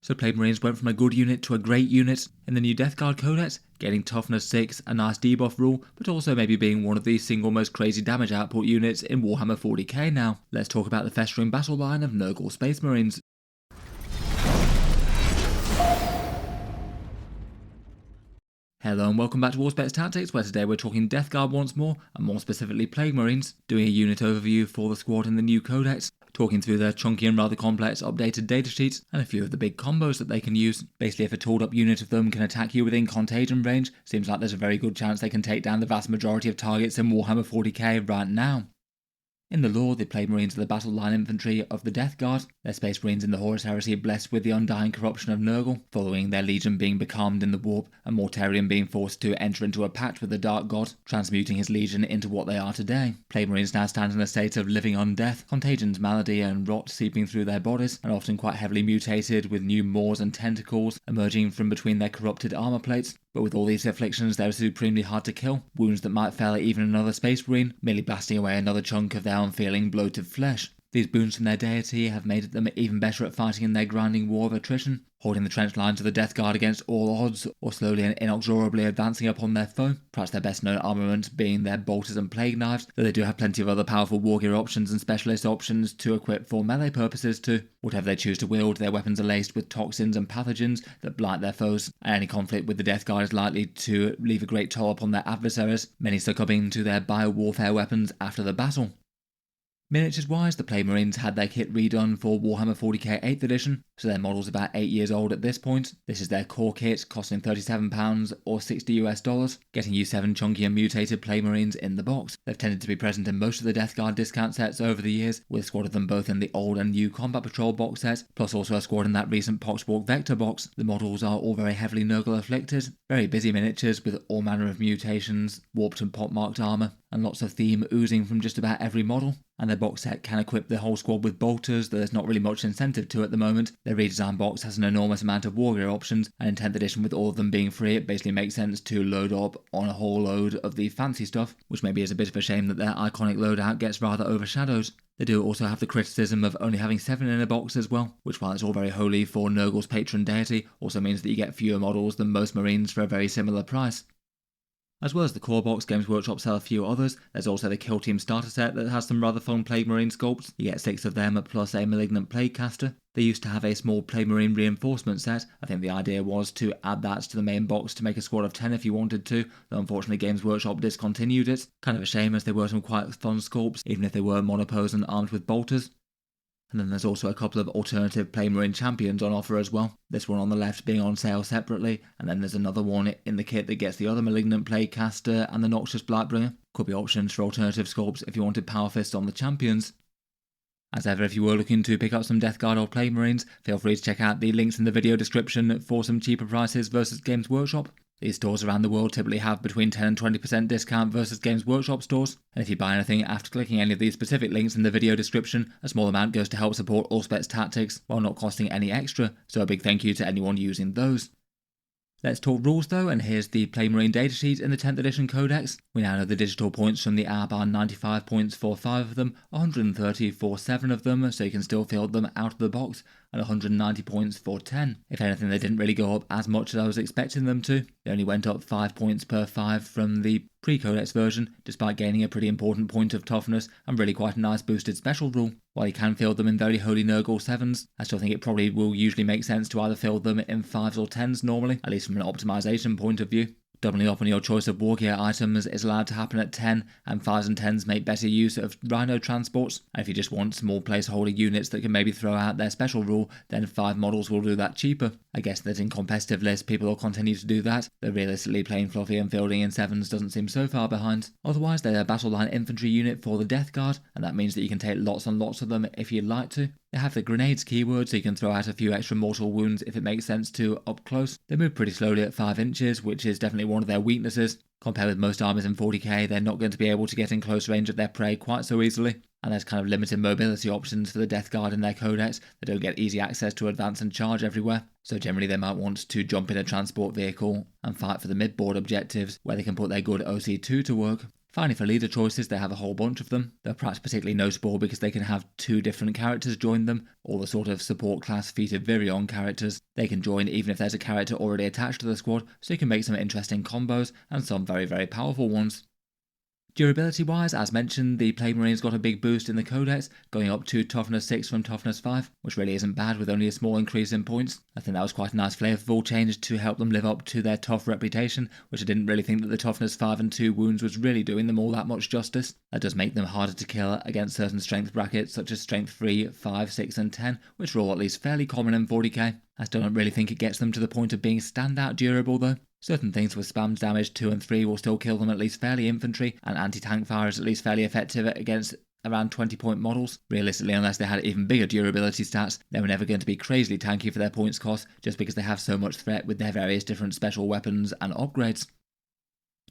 So Plague Marines went from a good unit to a great unit in the new Death Guard Codex, getting toughness 6, a nice debuff rule, but also maybe being one of the single most crazy damage output units in Warhammer 40k now. Let's talk about the festering battle line of Nurgle Space Marines. Hello and welcome back to Auspex Tactics, where today we're talking Death Guard once more, and more specifically Plague Marines, doing a unit overview for the squad in the new Codex, talking through their chunky and rather complex updated datasheets, and a few of the big combos that they can use. Basically, if a tooled up unit of them can attack you within contagion range, seems like there's a very good chance they can take down the vast majority of targets in Warhammer 40k right now. In the lore, the Plague Marines are the battle line infantry of the Death Guard. They're Space Marines in the Horus Heresy blessed with the undying corruption of Nurgle, following their legion being becalmed in the warp, and Mortarion being forced to enter into a pact with the Dark God, transmuting his legion into what they are today. Plague Marines now stand in a state of living undeath, contagions, malady and rot seeping through their bodies, and often quite heavily mutated, with new maws and tentacles emerging from between their corrupted armor plates. But with all these afflictions, they're supremely hard to kill, wounds that might fell even another Space Marine, merely blasting away another chunk of their unfeeling, bloated flesh. These boons from their deity have made them even better at fighting in their grinding war of attrition, holding the trench lines of the Death Guard against all odds, or slowly and inexorably advancing upon their foe. Perhaps their best known armament being their bolters and plague knives, though they do have plenty of other powerful war gear options and specialist options to equip for melee purposes too. Whatever they choose to wield, their weapons are laced with toxins and pathogens that blight their foes, and any conflict with the Death Guard is likely to leave a great toll upon their adversaries, many succumbing to their biowarfare weapons after the battle. Miniatures wise, the Plague Marines had their kit redone for Warhammer 40k 8th edition, so their model's about 8 years old at this point. This is their core kit, costing £37 or $60 getting you 7 chunky and mutated Plague Marines in the box. They've tended to be present in most of the Death Guard discount sets over the years, with a squad of them both in the old and new Combat Patrol box set, plus also a squad in that recent Poxwalk Vector box. The models are all very heavily Nurgle afflicted, very busy miniatures with all manner of mutations, warped and pockmarked armour, and lots of theme oozing from just about every model. And their box set can equip the whole squad with bolters, though there's not really much incentive to at the moment. Their redesigned box has an enormous amount of warrior options, and in 10th edition with all of them being free, it basically makes sense to load up on a whole load of the fancy stuff, which maybe is a bit of a shame that their iconic loadout gets rather overshadowed. They do also have the criticism of only having 7 in a box as well, which while it's all very holy for Nurgle's patron deity, also means that you get fewer models than most Marines for a very similar price. As well as the core box, Games Workshop sell a few others. There's also the Kill Team starter set that has some rather fun Plague Marine sculpts. You get 6 of them plus a Malignant Plague Caster. They used to have a small Plague Marine reinforcement set. I think the idea was to add that to the main box to make a squad of 10 if you wanted to, though unfortunately Games Workshop discontinued it. Kind of a shame, as they were some quite fun sculpts, even if they were monopose and armed with bolters. And then there's also a couple of alternative Plague Marine champions on offer as well. This one on the left being on sale separately, and then there's another one in the kit that gets the other Malignant Plague Caster and the Noxious Blightbringer. Could be options for alternative sculpts if you wanted Power Fist on the champions. As ever, if you were looking to pick up some Death Guard or Plague Marines, feel free to check out the links in the video description for some cheaper prices versus Games Workshop. These stores around the world typically have between 10 and 20% discount versus Games Workshop stores, and if you buy anything after clicking any of these specific links in the video description, a small amount goes to help support Auspex Tactics while not costing any extra, so a big thank you to anyone using those. Let's talk rules though, and here's the Plague Marine datasheet in the 10th edition Codex. We now know the digital points from the app are 95 points for 5 of them, 130 for 7 of them, so you can still field them out of the box, and 190 points for 10. If anything, they didn't really go up as much as I was expecting them to. They only went up 5 points per 5 from the pre-Codex version, despite gaining a pretty important point of toughness and really quite a nice boosted special rule. While you can field them in very holy Nurgle 7s, I still think it probably will usually make sense to either field them in 5s or 10s normally, at least from an optimization point of view. Doubling up on your choice of war gear items is allowed to happen at 10, and 5s and 10s make better use of Rhino transports. And if you just want small placeholder units that can maybe throw out their special rule, then 5 models will do that cheaper. I guess that in competitive lists people will continue to do that, though realistically playing fluffy and fielding in 7s doesn't seem so far behind. Otherwise, they're a battle line infantry unit for the Death Guard, and that means that you can take lots and lots of them if you'd like to. They have the grenades keyword, so you can throw out a few extra mortal wounds if it makes sense to up close. They move pretty slowly at 5 inches, which is definitely one of their weaknesses. Compared with most armies in 40k, they're not going to be able to get in close range of their prey quite so easily. And there's kind of limited mobility options for the Death Guard in their Codex. They don't get easy access to advance and charge everywhere, so generally they might want to jump in a transport vehicle and fight for the mid-board objectives, where they can put their good OC2 to work. Finally, for leader choices, they have a whole bunch of them. They're perhaps particularly notable because they can have 2 different characters join them, or the sort of support class featured Virion characters. They can join even if there's a character already attached to the squad, so you can make some interesting combos and some very, very powerful ones. Durability wise, as mentioned, the Plague Marines got a big boost in the Codex, going up to Toughness 6 from Toughness 5, which really isn't bad with only a small increase in points. I think that was quite a nice flavourful change to help them live up to their tough reputation, which I didn't really think that the Toughness 5 and 2 wounds was really doing them all that much justice. That does make them harder to kill against certain strength brackets such as Strength 3, 5, 6 and 10, which are all at least fairly common in 40k. I still don't really think it gets them to the point of being standout durable though. Certain things with spammed damage 2 and 3 will still kill them at least fairly infantry, and anti-tank fire is at least fairly effective against around 20-point models. Realistically, unless they had even bigger durability stats, they were never going to be crazily tanky for their points cost, just because they have so much threat with their various different special weapons and upgrades.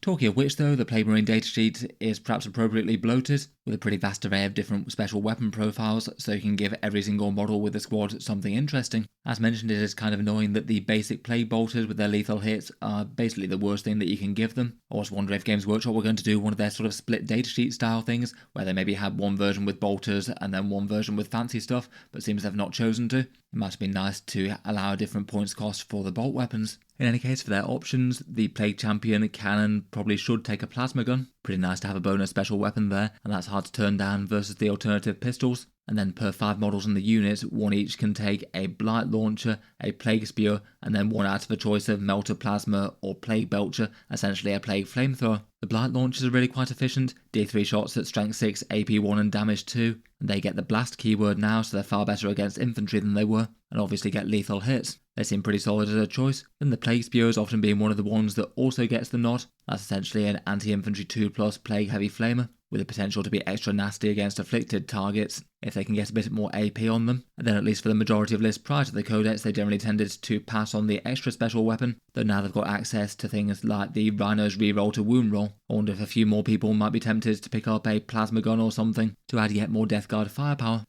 Talking of which though, the Plague Marine datasheet is perhaps appropriately bloated, with a pretty vast array of different special weapon profiles, so you can give every single model with the squad something interesting. As mentioned, it is kind of annoying that the basic Plague Bolters with their lethal hits are basically the worst thing that you can give them. I was wondering if Games Workshop were going to do one of their sort of split datasheet style things, where they maybe had one version with bolters and then one version with fancy stuff, but seems they've not chosen to. It might have been nice to allow a different points cost for the bolt weapons. In any case, for their options, the Plague Champion cannon probably should take a plasma gun. Pretty nice to have a bonus special weapon there, and that's hard to turn down versus the alternative pistols. And then per 5 models in the unit, one each can take a Blight Launcher, a Plague Spear, and then one out of a choice of Melter Plasma or Plague Belcher, essentially a Plague Flamethrower. The Blight Launchers are really quite efficient, D3 shots at Strength 6, AP 1 and Damage 2, and they get the Blast keyword now, so they're far better against infantry than they were, and obviously get lethal hits. They seem pretty solid as a choice, and the Plague Spear is often being one of the ones that also gets the nod. That's essentially an anti-infantry 2+ Plague Heavy Flamer, with the potential to be extra nasty against afflicted targets if they can get a bit more AP on them. And then at least for the majority of lists prior to the Codex, they generally tended to pass on the extra special weapon, though now they've got access to things like the Rhino's reroll to wound roll. I wonder if a few more people might be tempted to pick up a plasma gun or something to add yet more Death Guard firepower.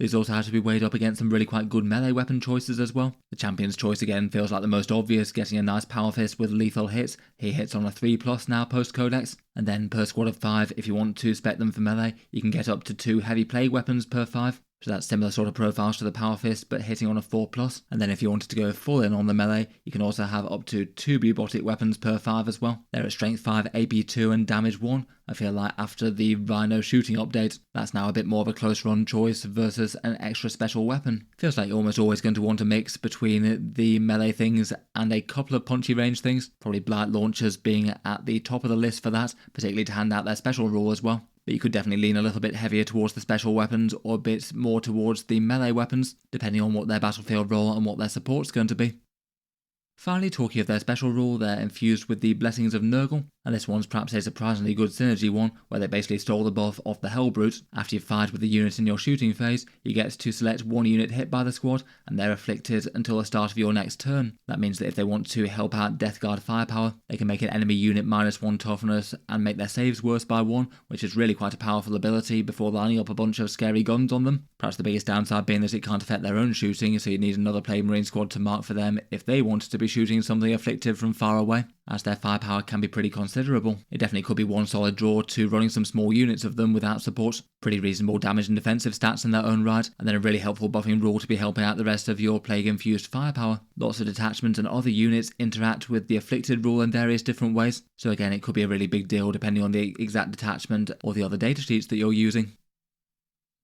These also have to be weighed up against some really quite good melee weapon choices as well. The Champion's Choice again feels like the most obvious, getting a nice power fist with lethal hits. He hits on a 3+ now post Codex, and then per squad of 5, if you want to spec them for melee, you can get up to 2 heavy plague weapons per 5. So that's similar sort of profiles to the Power Fist, but hitting on a 4+. And then if you wanted to go full in on the melee, you can also have up to 2 bubotic weapons per 5 as well. They're at Strength 5, AP 2 and Damage 1. I feel like after the Rhino shooting update, that's now a bit more of a close run choice versus an extra special weapon. Feels like you're almost always going to want a mix between the melee things and a couple of punchy range things. Probably Blight Launchers being at the top of the list for that, particularly to hand out their special rule as well. But you could definitely lean a little bit heavier towards the special weapons or a bit more towards the melee weapons, depending on what their battlefield role and what their support's going to be. Finally, talking of their special rule, they're infused with the Blessings of Nurgle, and this one's perhaps a surprisingly good synergy one, where they basically stole the buff off the Hellbrute. After you've fired with the unit in your shooting phase, you get to select one unit hit by the squad, and they're afflicted until the start of your next turn. That means that if they want to help out Death Guard firepower, they can make an enemy unit -1 toughness and make their saves worse by 1, which is really quite a powerful ability before lining up a bunch of scary guns on them. Perhaps the biggest downside being that it can't affect their own shooting, so you need another Plague Marine squad to mark for them if they wanted to be shooting something afflicted from far away, as their firepower can be pretty considerable. It definitely could be one solid draw to running some small units of them without support. Pretty reasonable damage and defensive stats in their own right, and then a really helpful buffing rule to be helping out the rest of your plague-infused firepower. Lots of detachments and other units interact with the afflicted rule in various different ways, so again it could be a really big deal depending on the exact detachment or the other datasheets that you're using.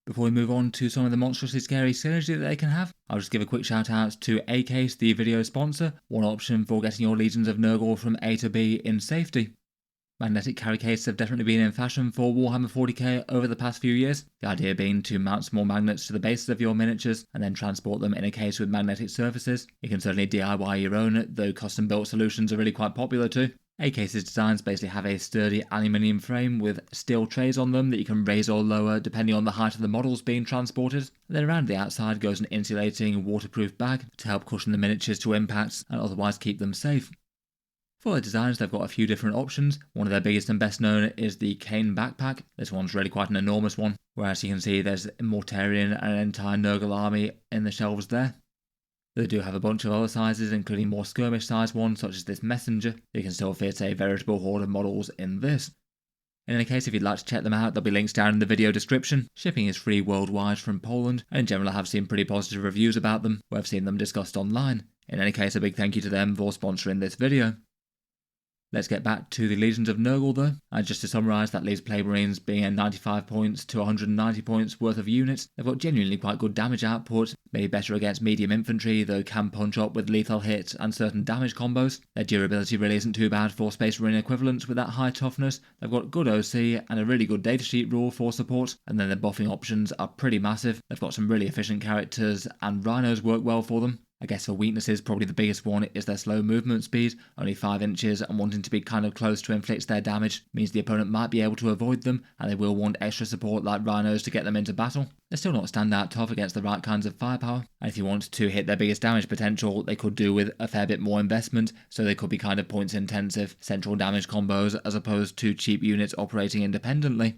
Before we move on to some of the monstrously scary synergy that they can have, I'll just give a quick shout out to A-Case, the video sponsor, one option for getting your legions of Nurgle from A to B in safety. Magnetic carry cases have definitely been in fashion for Warhammer 40k over the past few years, the idea being to mount small magnets to the bases of your miniatures and then transport them in a case with magnetic surfaces. You can certainly DIY your own, though custom built solutions are really quite popular too. A-Case's designs basically have a sturdy aluminium frame with steel trays on them that you can raise or lower depending on the height of the models being transported. And then around the outside goes an insulating waterproof bag to help cushion the miniatures to impacts and otherwise keep them safe. For their designs, they've got a few different options. One of their biggest and best known is the Kane backpack. This one's really quite an enormous one, whereas you can see there's a Mortarion and an entire Nurgle army in the shelves there. They do have a bunch of other sizes, including more skirmish sized ones such as this Messenger. You can still fit a veritable horde of models in this. In any case, if you'd like to check them out, there'll be links down in the video description. Shipping is free worldwide from Poland, and in general I have seen pretty positive reviews about them, where I've seen them discussed online. In any case, a big thank you to them for sponsoring this video. Let's get back to the Legions of Nurgle though, and just to summarise, that leaves Plague Marines being at 95 points to 190 points worth of units. They've got genuinely quite good damage output, maybe better against medium infantry, though can punch up with lethal hits and certain damage combos. Their durability really isn't too bad for Space Marine equivalents with that high toughness. They've got good OC and a really good datasheet rule for support, and then their buffing options are pretty massive. They've got some really efficient characters, and rhinos work well for them. I guess for weaknesses, probably the biggest one is their slow movement speed, only 5 inches, and wanting to be kind of close to inflict their damage means the opponent might be able to avoid them, and they will want extra support like rhinos to get them into battle. They're still not standout tough against the right kinds of firepower, and if you want to hit their biggest damage potential, they could do with a fair bit more investment, so they could be kind of points intensive, central damage combos as opposed to cheap units operating independently.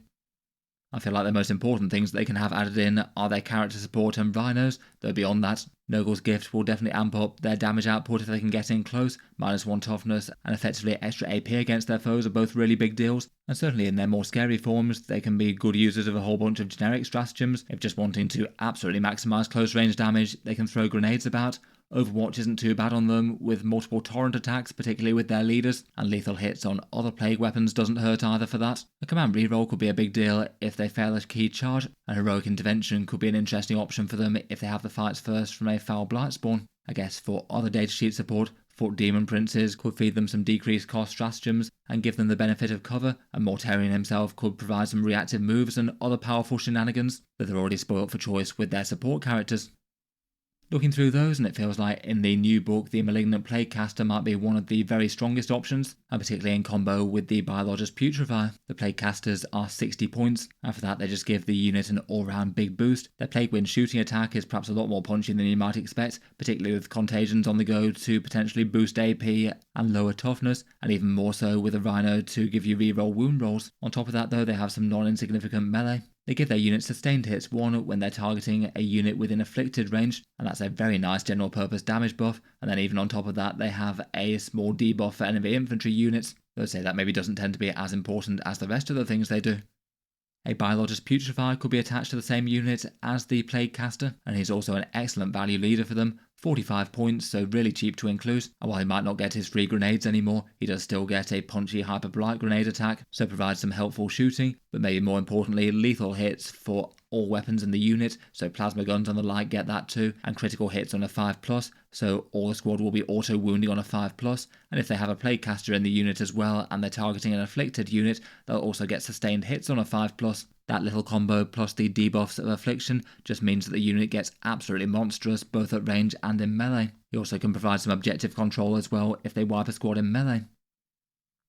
I feel like the most important things they can have added in are their character support and rhinos, though beyond that, Nurgle's gift will definitely amp up their damage output if they can get in close. -1 toughness and effectively extra AP against their foes are both really big deals, and certainly in their more scary forms, they can be good users of a whole bunch of generic stratagems. If just wanting to absolutely maximise close range damage, they can throw grenades about. Overwatch isn't too bad on them, with multiple torrent attacks, particularly with their leaders, and lethal hits on other plague weapons doesn't hurt either for that. A command reroll could be a big deal if they fail a key charge, and heroic intervention could be an interesting option for them if they have the fights first from a foul blight spawn. I guess for other datasheet support, Foot Demon Princes could feed them some decreased cost stratagems and give them the benefit of cover, and Mortarion himself could provide some reactive moves and other powerful shenanigans, but they're already spoilt for choice with their support characters. Looking through those, and it feels like in the new book the Malignant Plaguecaster might be one of the very strongest options, and particularly in combo with the Biologist Putrefier. The Plaguecasters are 60 points, and for that they just give the unit an all-round big boost. Their Plague Wind shooting attack is perhaps a lot more punchy than you might expect, particularly with contagions on the go to potentially boost AP and lower toughness, and even more so with a Rhino to give you reroll wound rolls. On top of that though, they have some non-insignificant melee. They give their units sustained hits 1 when they're targeting a unit within afflicted range, and that's a very nice general purpose damage buff, and then even on top of that they have a small debuff for enemy infantry units, though say that maybe doesn't tend to be as important as the rest of the things they do. A Biologist Putrefier could be attached to the same unit as the Plaguecaster, and he's also an excellent value leader for them. 45 points, so really cheap to include, and while he might not get his free grenades anymore, he does still get a punchy Hyper Blight grenade attack, so provides some helpful shooting, but maybe more importantly lethal hits for all weapons in the unit, so plasma guns and the like get that too, and critical hits on a 5+, so all the squad will be auto wounding on a 5+, and if they have a Plaguecaster in the unit as well and they're targeting an afflicted unit, they'll also get sustained hits on a 5+. That little combo plus the debuffs of affliction just means that the unit gets absolutely monstrous both at range and in melee. He also can provide some objective control as well if they wipe a squad in melee.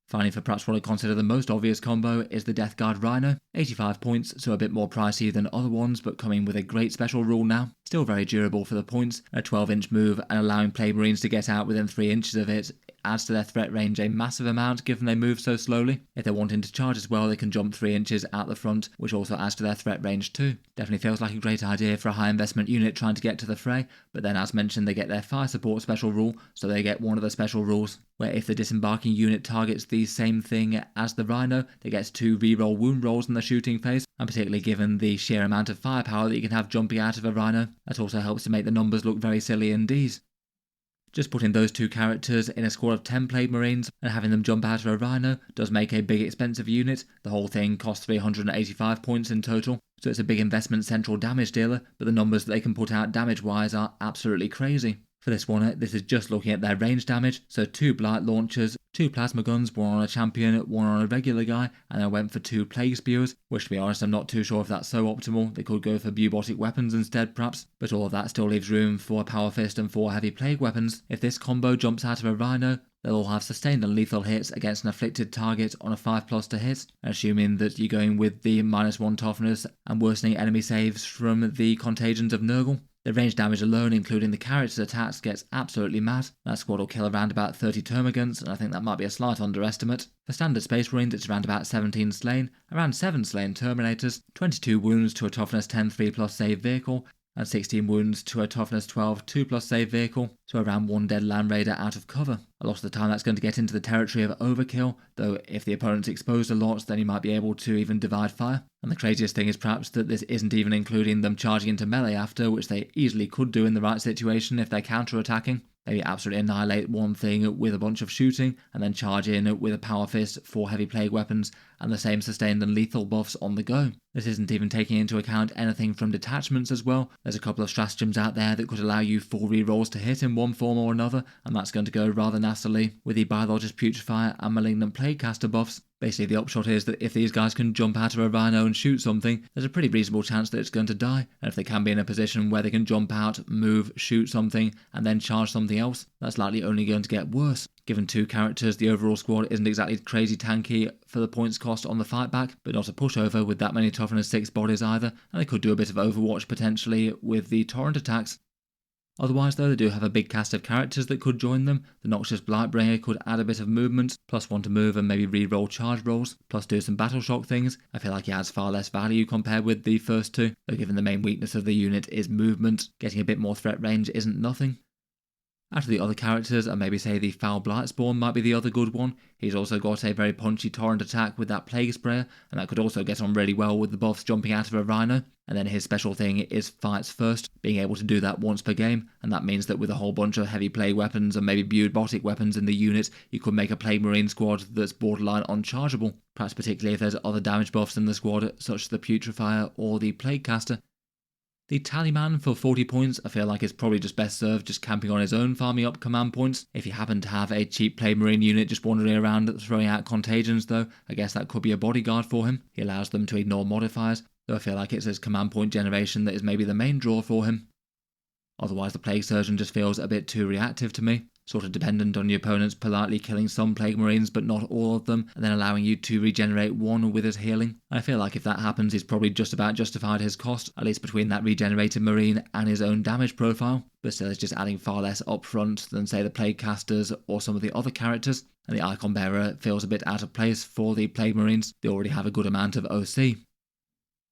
Finally, for perhaps what I consider the most obvious combo is the Death Guard Rhino. 85 points, so a bit more pricey than other ones, but coming with a great special rule now. Still very durable for the points, a 12-inch move and allowing Plague Marines to get out within 3 inches of it adds to their threat range a massive amount given they move so slowly. If they're wanting to charge as well, they can jump 3 inches out the front, which also adds to their threat range too. Definitely feels like a great idea for a high investment unit trying to get to the fray, but then as mentioned they get their fire support special rule, so they get one of the special rules where if the disembarking unit targets the same thing as the Rhino, they get 2 reroll wound rolls in the shooting phase, and particularly given the sheer amount of firepower that you can have jumping out of a Rhino, that also helps to make the numbers look very silly indeed. Just putting those 2 characters in a squad of 10 Plague Marines and having them jump out of a Rhino does make a big expensive unit. The whole thing costs 385 points in total, so it's a big investment central damage dealer, but the numbers that they can put out damage wise are absolutely crazy. For this one, this is just looking at their range damage, so 2 Blight Launchers, 2 Plasma Guns, 1 on a Champion, 1 on a regular guy, and I went for 2 Plague Spewers, which to be honest I'm not too sure if that's so optimal. They could go for bubotic weapons instead perhaps, but all of that still leaves room for a Power Fist and 4 heavy Plague weapons. If this combo jumps out of a Rhino, they'll all have sustained and lethal hits against an afflicted target on a 5+ to hit, assuming that you're going with the -1 toughness and worsening enemy saves from the contagions of Nurgle. The range damage alone, including the character's attacks, gets absolutely mad. That squad will kill around about 30 termagants, and I think that might be a slight underestimate. For standard Space Marines, it's around about 17 slain, around 7 slain Terminators, 22 wounds to a toughness 10 3+ save vehicle, and 16 wounds to a toughness 12 2+ save vehicle, so around 1 dead land raider out of cover. A lot of the time that's going to get into the territory of overkill, though if the opponent's exposed a lot then you might be able to even divide fire. And the craziest thing is perhaps that this isn't even including them charging into melee after, which they easily could do in the right situation if they're counter-attacking. Maybe absolutely annihilate one thing with a bunch of shooting, and then charge in with a power fist for heavy plague weapons, and the same sustained and lethal buffs on the go. This isn't even taking into account anything from detachments as well. There's a couple of stratagems out there that could allow you 4 rerolls to hit in one form or another, and that's going to go rather nastily with the Biologist Putrefier and Malignant Plaguecaster buffs. Basically, the upshot is that if these guys can jump out of a rhino and shoot something, there's a pretty reasonable chance that it's going to die. And if they can be in a position where they can jump out, move, shoot something, and then charge something else, that's likely only going to get worse. Given 2 characters, the overall squad isn't exactly crazy tanky for the points cost on the fight back, but not a pushover with that many toughness 6 bodies either, and they could do a bit of Overwatch potentially with the torrent attacks. Otherwise though, they do have a big cast of characters that could join them. The Noxious Blightbringer could add a bit of movement, +1 to move and maybe re-roll charge rolls, plus do some battle shock things. I feel like he adds far less value compared with the first 2, though given the main weakness of the unit is movement, getting a bit more threat range isn't nothing. Out of the other characters, and maybe say the Foul Blightspawn might be the other good one. He's also got a very punchy torrent attack with that Plague Sprayer, and that could also get on really well with the buffs jumping out of a Rhino. And then his special thing is Fights First, being able to do that once per game, and that means that with a whole bunch of heavy plague weapons and maybe buotic weapons in the unit, you could make a Plague Marine squad that's borderline unchargeable, perhaps particularly if there's other damage buffs in the squad, such as the Putrefier or the Plaguecaster. The Tallyman for 40 points I feel like is probably just best served just camping on his own, farming up command points. If you happen to have a cheap Plague Marine unit just wandering around throwing out contagions though, I guess that could be a bodyguard for him. He allows them to ignore modifiers, though I feel like it's his command point generation that is maybe the main draw for him. Otherwise the Plague Surgeon just feels a bit too reactive to me. Sort of dependent on your opponents politely killing some Plague Marines but not all of them, and then allowing you to regenerate 1 with his healing. I feel like if that happens he's probably just about justified his cost, at least between that regenerated Marine and his own damage profile, but still it's just adding far less upfront than say the Plaguecasters or some of the other characters, and the Icon Bearer feels a bit out of place for the Plague Marines. They already have a good amount of OC.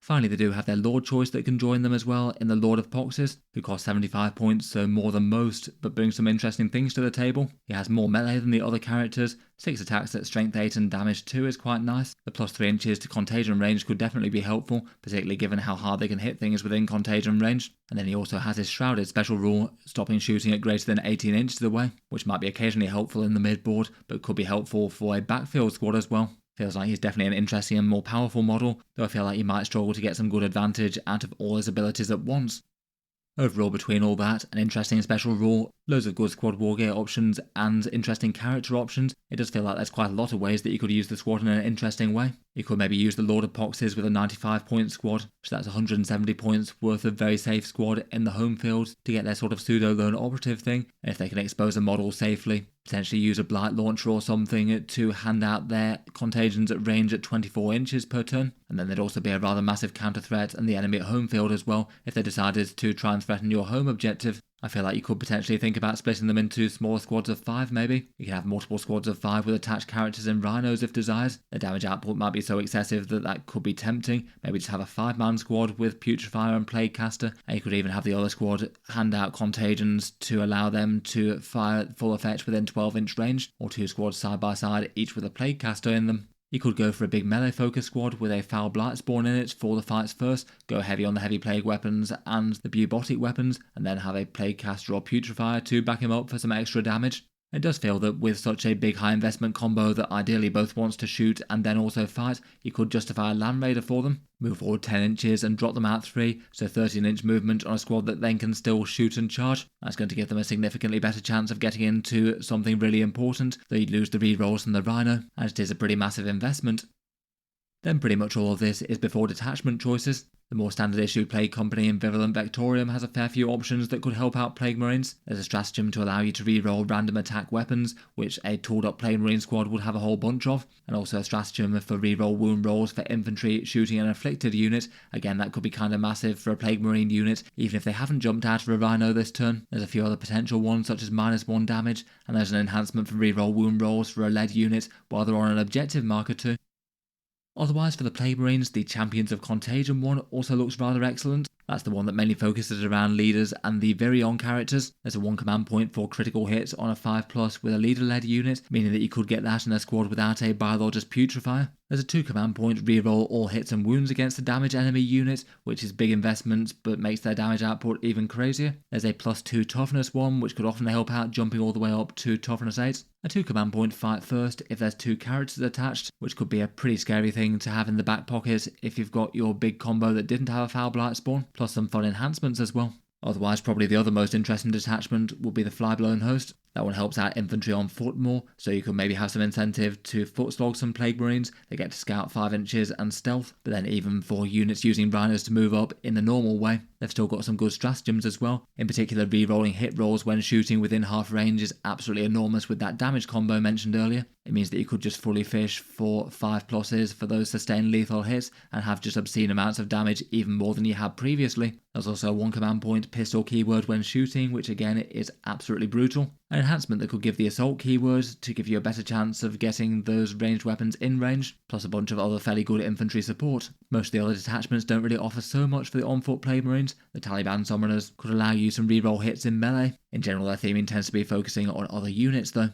Finally, they do have their Lord choice that can join them as well in the Lord of Poxes, who costs 75 points, so more than most, but brings some interesting things to the table. He has more melee than the other characters, 6 attacks at strength 8 and damage 2 is quite nice. The +3 inches to contagion range could definitely be helpful, particularly given how hard they can hit things within contagion range. And then he also has his Shrouded special rule, stopping shooting at greater than 18 inches away, which might be occasionally helpful in the mid-board, but could be helpful for a backfield squad as well. Feels like he's definitely an interesting and more powerful model, though I feel like he might struggle to get some good advantage out of all his abilities at once. Overall, between all that, an interesting special rule, loads of good squad wargear options, and interesting character options, it does feel like there's quite a lot of ways that you could use the squad in an interesting way. You could maybe use the Lord of Poxes with a 95 point squad, so that's 170 points worth of very safe squad in the home field to get their sort of pseudo-lone operative thing, and if they can expose a model safely, potentially use a Blight Launcher or something to hand out their contagions at range at 24 inches per turn, and then there'd also be a rather massive counter threat and the enemy at home field as well if they decided to try and threaten your home objective. I feel like you could potentially think about splitting them into smaller squads of 5 maybe. You can have multiple squads of 5 with attached characters and rhinos if desired. The damage output might be so excessive that that could be tempting. Maybe just have a 5-man squad with Putrefier and Plaguecaster, and you could even have the other squad hand out contagions to allow them to fire full effect within 12-inch range, or 2 squads side by side, each with a Plaguecaster in them. You could go for a big melee focus squad with a Foul Blightspawn in it for the fights first, go heavy on the heavy plague weapons and the buotic weapons, and then have a Plaguecaster or Putrefier to back him up for some extra damage. It does feel that with such a big high investment combo that ideally both wants to shoot and then also fight, you could justify a Land Raider for them, move forward 10 inches and drop them out 3, so 13-inch movement on a squad that then can still shoot and charge. That's going to give them a significantly better chance of getting into something really important, though you'd lose the rerolls from the Rhino, and it is a pretty massive investment. Then pretty much all of this is before detachment choices. The more standard issue Plague Company in Virulent Vectorium has a fair few options that could help out Plague Marines. There's a stratagem to allow you to reroll random attack weapons, which a tooled up Plague Marine squad would have a whole bunch of, and also a stratagem for reroll wound rolls for infantry, shooting and afflicted unit. Again, that could be kind of massive for a Plague Marine unit, even if they haven't jumped out of a Rhino this turn. There's a few other potential ones such as -1 damage, and there's an enhancement for reroll wound rolls for a lead unit while they're on an objective marker too. Otherwise, for the Plague Marines, the Champions of Contagion one also looks rather excellent. That's the one that mainly focuses around leaders and the Virion characters. There's a 1 command point for critical hits on a 5+ with a leader-led unit, meaning that you could get that in a squad without a Biologist Putrefier. There's a 2 command point, reroll all hits and wounds against a damage enemy unit, which is big investment but makes their damage output even crazier. There's a +2 toughness one, which could often help out jumping all the way up to toughness 8. A 2 command point, fight first if there's 2 characters attached, which could be a pretty scary thing to have in the back pocket if you've got your big combo that didn't have a Foul Blight spawn, plus some fun enhancements as well. Otherwise, probably the other most interesting detachment would be the Flyblown Host. That one helps out infantry on foot more, so you could maybe have some incentive to foot slog some Plague Marines. They get to scout 5 inches and stealth, but then even for units using Rhinos to move up in the normal way, they've still got some good stratagems as well. In particular, re-rolling hit rolls when shooting within half range is absolutely enormous with that damage combo mentioned earlier. It means that you could just fully fish for 5+s for those sustained lethal hits and have just obscene amounts of damage, even more than you had previously. There's also a 1 command point pistol keyword when shooting, which again is absolutely brutal. An enhancement that could give the assault keyword to give you a better chance of getting those ranged weapons in range, plus a bunch of other fairly good infantry support. Most of the other detachments don't really offer so much for the on-foot Plague Marines. The Taliban Summoners could allow you some reroll hits in melee. In general, their theming tends to be focusing on other units though.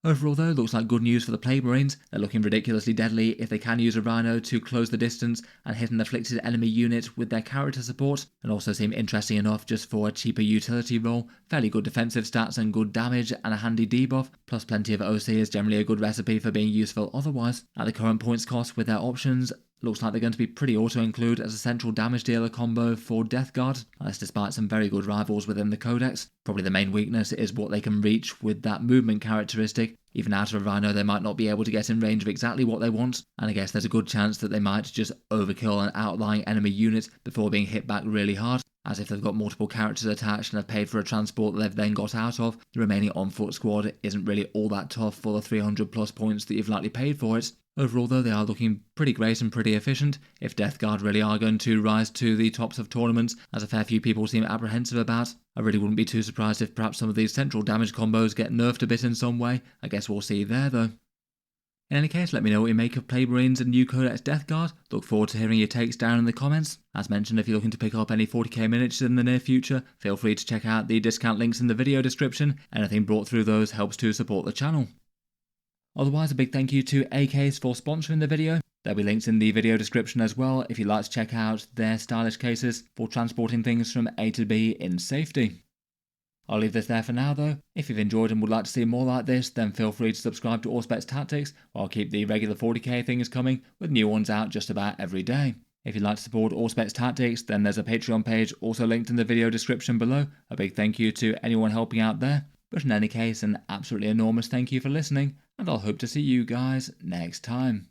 Overall though, looks like good news for the Plague Marines. They're looking ridiculously deadly if they can use a Rhino to close the distance and hit an afflicted enemy unit with their character support, and also seem interesting enough just for a cheaper utility role. Fairly good defensive stats and good damage and a handy debuff, plus plenty of OC is generally a good recipe for being useful otherwise. At the current points cost with their options, looks like they're going to be pretty auto-include as a central damage dealer combo for Death Guard. That's despite some very good rivals within the Codex. Probably the main weakness is what they can reach with that movement characteristic. Even out of a Rhino, they might not be able to get in range of exactly what they want, and I guess there's a good chance that they might just overkill an outlying enemy unit before being hit back really hard, as if they've got multiple characters attached and have paid for a transport that they've then got out of, the remaining on-foot squad isn't really all that tough for the 300+ points that you've likely paid for it. Overall though, they are looking pretty great and pretty efficient. If Death Guard really are going to rise to the tops of tournaments, as a fair few people seem apprehensive about, I really wouldn't be too surprised if perhaps some of these central damage combos get nerfed a bit in some way. I guess we'll see there though. In any case, let me know what you make of Plague Marines and new Codex Death Guard. Look forward to hearing your takes down in the comments. As mentioned, if you're looking to pick up any 40k miniatures in the near future, feel free to check out the discount links in the video description. Anything brought through those helps to support the channel. Otherwise, a big thank you to AKs for sponsoring the video. There'll be links in the video description as well if you'd like to check out their stylish cases for transporting things from A to B in safety. I'll leave this there for now though. If you've enjoyed and would like to see more like this, then feel free to subscribe to Auspex Tactics, or I'll keep the regular 40k things coming, with new ones out just about every day. If you'd like to support Auspex Tactics, then there's a Patreon page also linked in the video description below. A big thank you to anyone helping out there. But in any case, an absolutely enormous thank you for listening, and I'll hope to see you guys next time.